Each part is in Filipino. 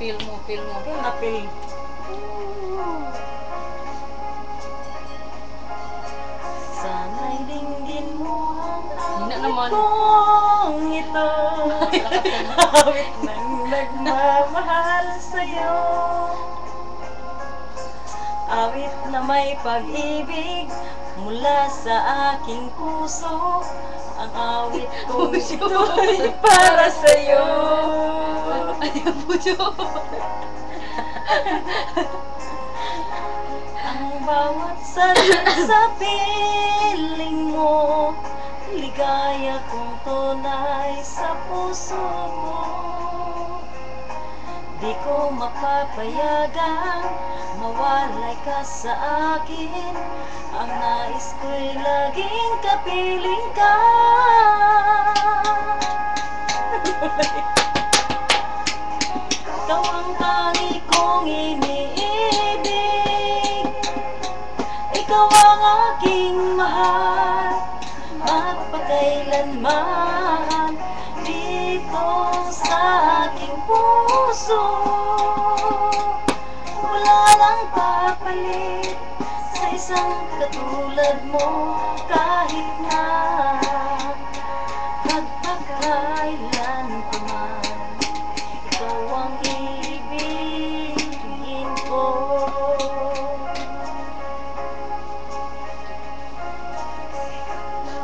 Feel mo, feel mo. Feel na feel. Sana'y dinggin mo ang Hina awit naman. kong ito. Awit ng nagmamahal sa'yo. Awit na may pag-ibig mula sa aking puso. Ang awit kong ito'y para sa'yo. Ay, puso. Ang bawat salita sa piling mo, ligaya kong tunay sa puso ko. Di ko mapapayagan mawalay ka sa akin. Ang nais ko'y laging kapiling ka. Ikaw ang tangi kong iniibig. Ikaw ang aking mahal, magpakailanman dito sa aking puso. Wala nang papalit sa isang katulad mo, kahit na magpakailan pa man. Ikaw ang ibigin ko.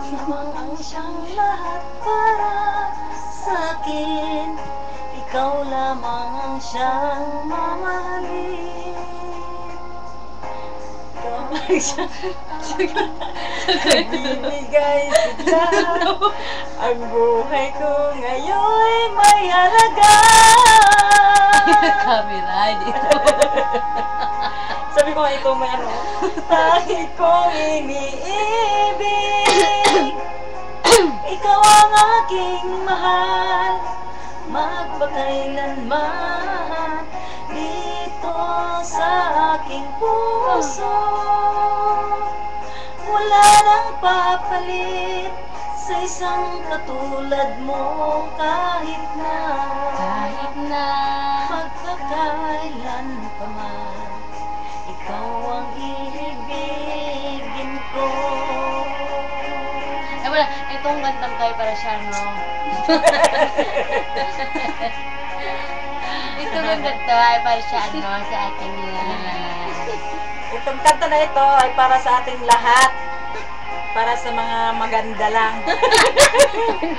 Lamang ang siyang lahat para sa'kin. Ikaw lamang ang siyang mamahalin. Ikaw ang siyang nagbibigay sigla. Ang buhay ko ngayon'y may halaga. Camera dito. Sabi ko nga ito may ano, tahi kong iniibig. Ikaw ang aking mahal, magpakailanman dito sa aking puso. Wala nang papalit sa isang katulad mo, kahit na magpakailan pa man. Ikaw ang ibigin ko. Eh wala, itong kantang Kay para siya, no? Itong kanta ay para siya, no? Sa ating Itong kanta na ito ay para sa ating lahat. Para sa mga maganda lang.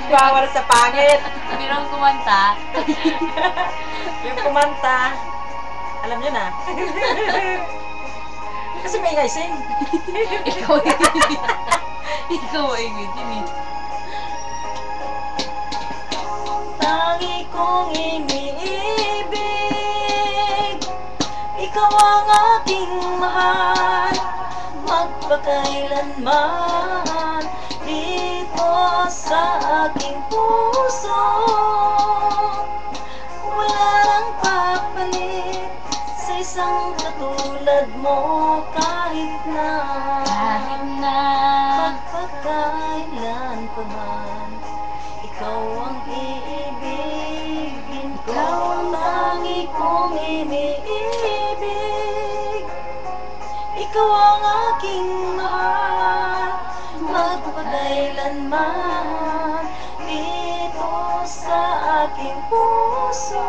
Bawal sa pangit. Pero ang kumanta, Yung kumanta, alam nyo na. Kasi may ingay sing. ikaw ay ngitin eh. Tangi kong iniibig. Ikaw ang aking mahal, magpakailanman dito sa aking puso. Wala nang papalit sa isang katulad mo, kahit na magpakailan pa man. Ikaw ang iibigin ko. Ikaw ang tangi kong iniibig. Ikaw ang aking mahal, magpakailanman dito sa aking puso.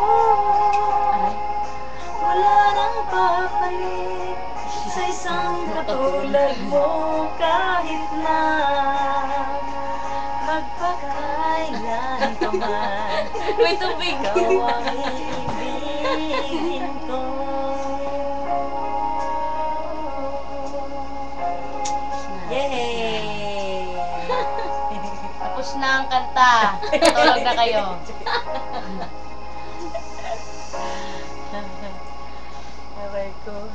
Wala nang papalit sa isang katulad mo, kahit na magpakailan pa man. May tubig. Ikaw ang ibigin ko. Yay! Tapos na ang kanta. Tulog na kayo. Aray ko.